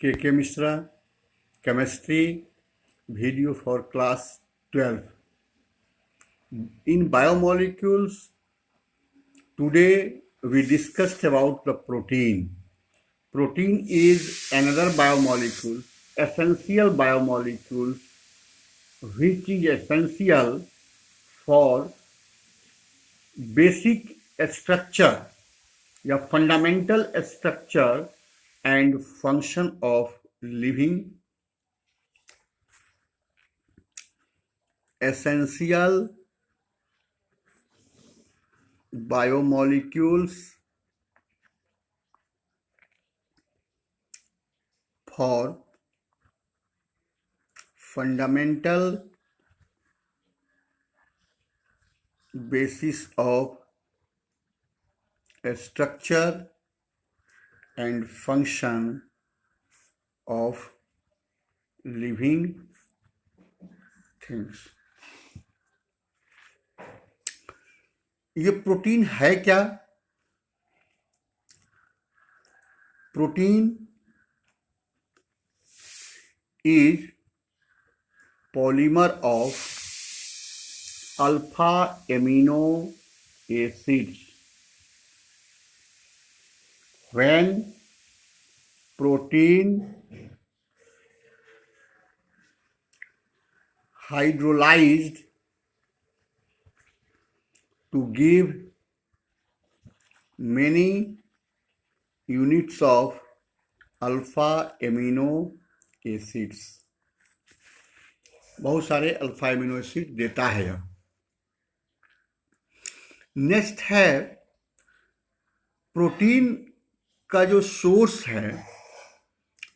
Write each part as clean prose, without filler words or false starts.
K. Mishra, Chemistry, video for class 12. In biomolecules, today we discussed about the protein. Protein is another biomolecule, essential biomolecule, which is essential for basic structure या fundamental structure and function of living. Essential biomolecules for fundamental basis of a structure and function of living things. ये protein है क्या? Protein is polymer of alpha amino acids. When protein hydrolyzed to give many units of alpha amino acids, बहुत सारे alpha amino acid देता है यह. Next है protein का जो सोर्स है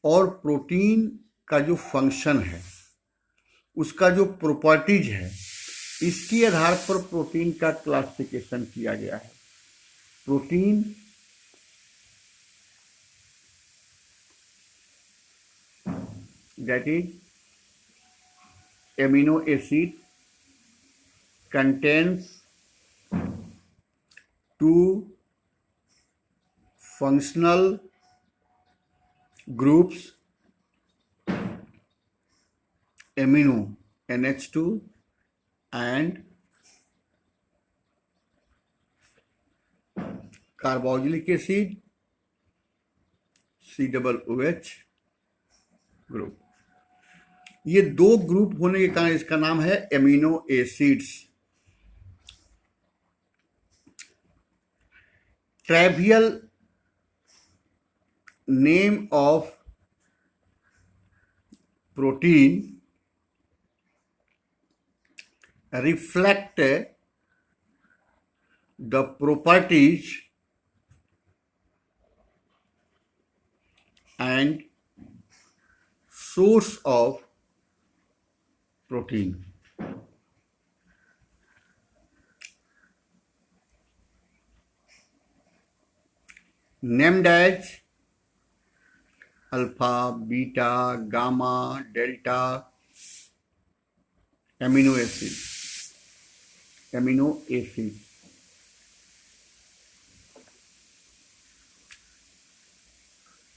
और प्रोटीन का जो फंक्शन है, उसका जो प्रॉपर्टीज है, इसके आधार पर प्रोटीन का क्लासिफिकेशन किया गया है. Protein that is amino acid contains two functional groups, amino NH2 and carboxylic acid COOH group. ये दो ग्रुप होने के कारण इसका नाम है amino acids. Trivial name of protein reflect the properties and source of protein. Named as alpha, beta, gamma, delta amino acid.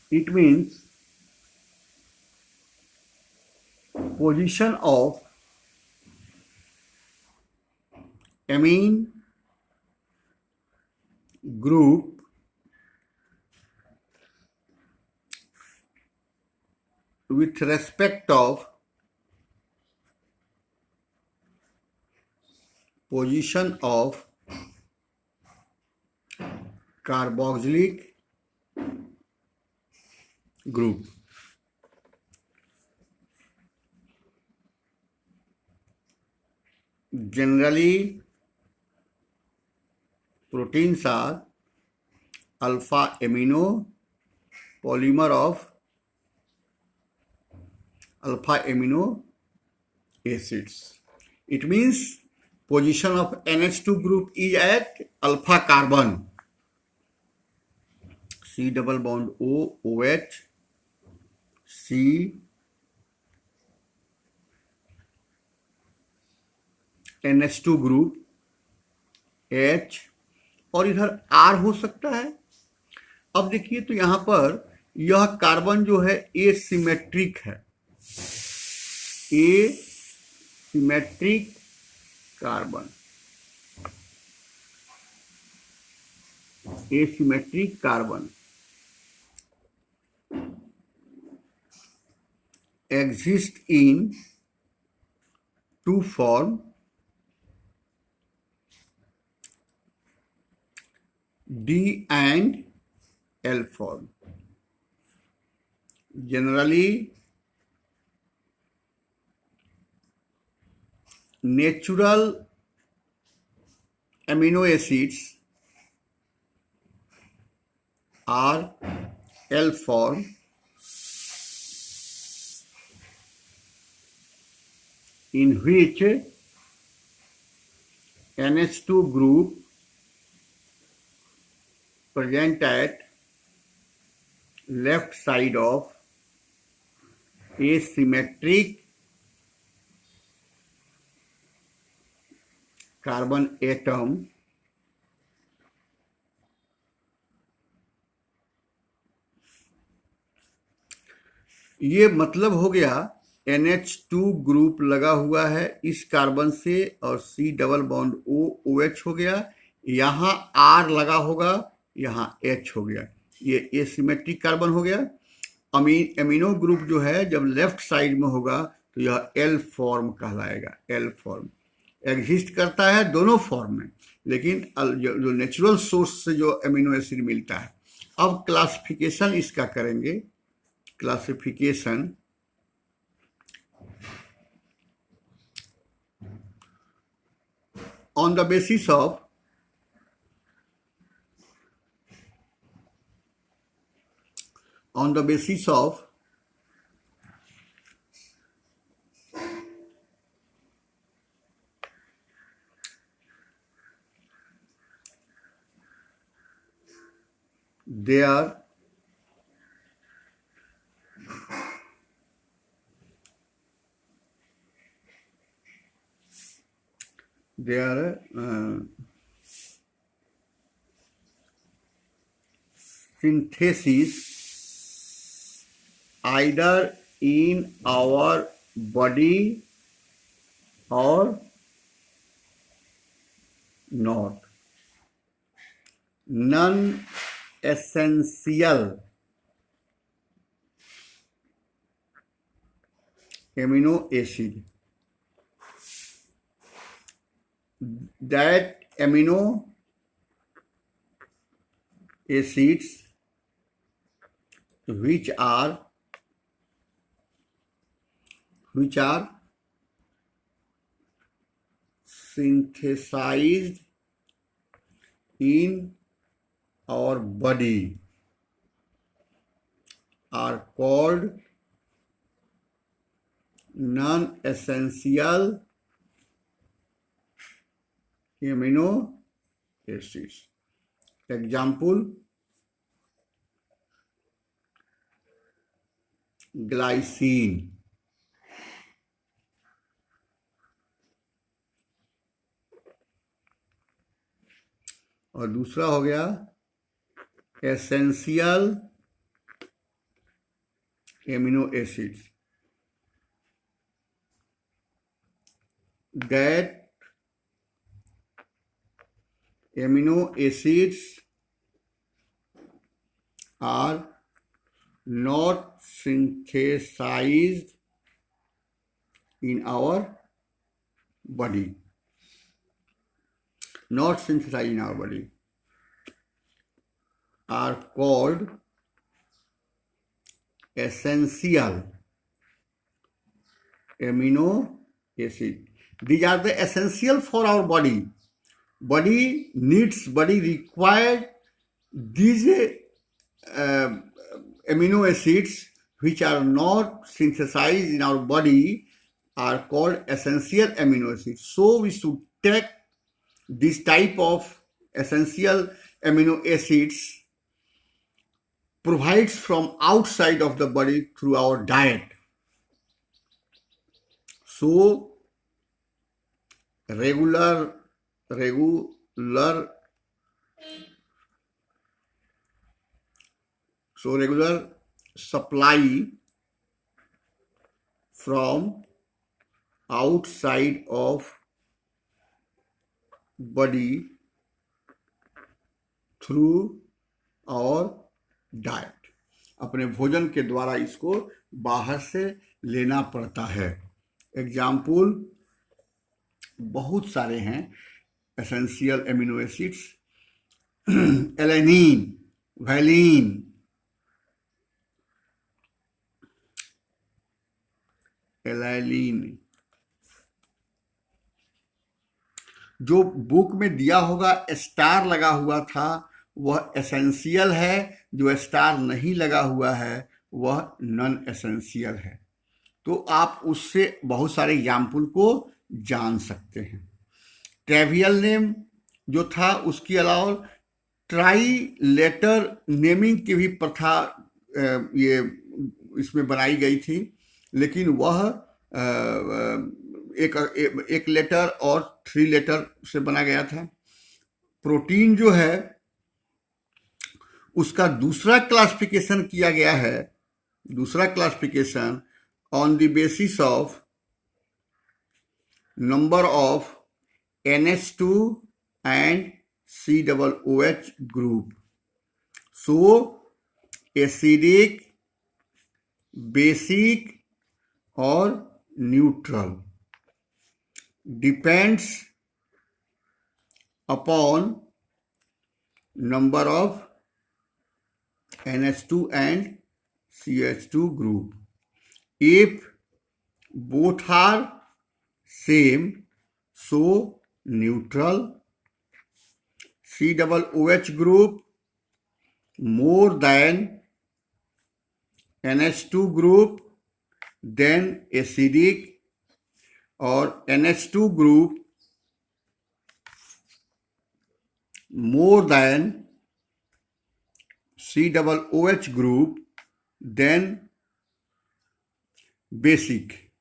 It means position of amine group with respect of position of carboxylic group. Generally, proteins are alpha amino polymer of alpha amino acids. It means position of NH2 group is at alpha carbon. C double bond O, OH, C, NH2 group H और इधर R हो सकता है. अब देखिए तो यहाँ पर यह कार्बन जो है एसिमेट्रिक है, asymmetric carbon, asymmetric carbon exist in two form, D and L form. Generally natural amino acids are L form, in which NH2 group present at left side of asymmetric carbon atom ये मतलब हो गया NH2 group लगा हुआ है इस carbon से और C डबल बॉन्ड OH हो गया, यहाँ R लगा होगा, यहाँ H हो गया, ये एसिमेट्रिक कार्बन हो गया। अमीनो ग्रुप जो है जब लेफ्ट साइड में होगा तो यह L फॉर्म कहलाएगा। L फॉर्म एग्जिस्ट करता है दोनों फॉर्म में, लेकिन जो नेचुरल सोर्स से जो अमीनो एसिड मिलता है। अब क्लासिफिकेशन इसका करेंगे। Classification on the basis of their synthesis either in our body or not. Non-essential amino acid, that amino acids which are synthesized in our body are called non-essential amino acids. Example: glycine, और दूसरा हो गया essential amino acids, that amino acids are not synthesized in our body, are called essential amino acid. These are the essential for our body. Body required these amino acids which are not synthesized in our body are called essential amino acids. So we should take this type of essential amino acids provides from outside of the body through our diet. So regular supply from outside of body through our diet. अपने भोजन के द्वारा इसको बाहर से लेना पड़ता है। एग्जाम्पल बहुत सारे हैं। Essential amino acids, alanine, valine, जो बुक में दिया होगा स्टार लगा हुआ था वह एसेंशियल है, जो स्टार नहीं लगा हुआ है वह नॉन एसेंशियल है। तो आप उससे बहुत सारे एग्जाम्पल को जान सकते हैं। ट्रेवियल नेम जो था, उसके अलावा ट्राई लेटर नेमिंग की भी प्रथा ये इसमें बनाई गई थी, लेकिन वह एक लेटर और 3 लेटर से बना गया था। प्रोटीन जो है उसका दूसरा क्लासिफिकेशन किया गया है, दूसरा classification on the basis of number of NH2 and COOH group. So acidic, basic और neutral depends upon number of NH2 and CH2 group. If both are same, so neutral. COOH group more than NH2 group, then acidic, or NH2 group more than COOH group, then basic.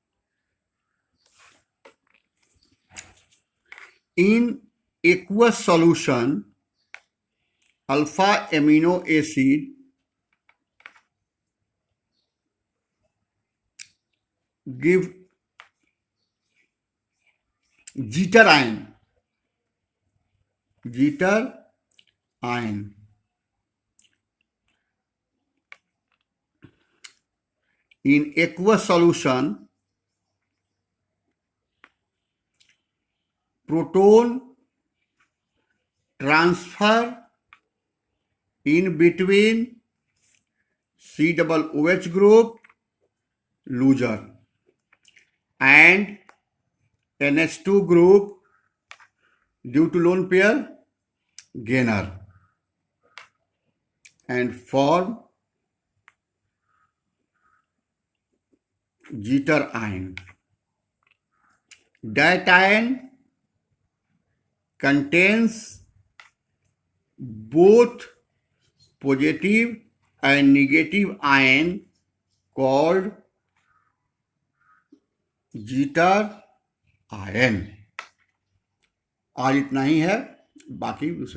In aqueous solution, alpha amino acid give jitter ion. In aqueous solution, proton transfer in between COOH group loser and NH2 group due to lone pair gainer and form jitter ion. That ion contains both positive and negative ion called jitter ion. आज इतना ही है, बाकी दूसरे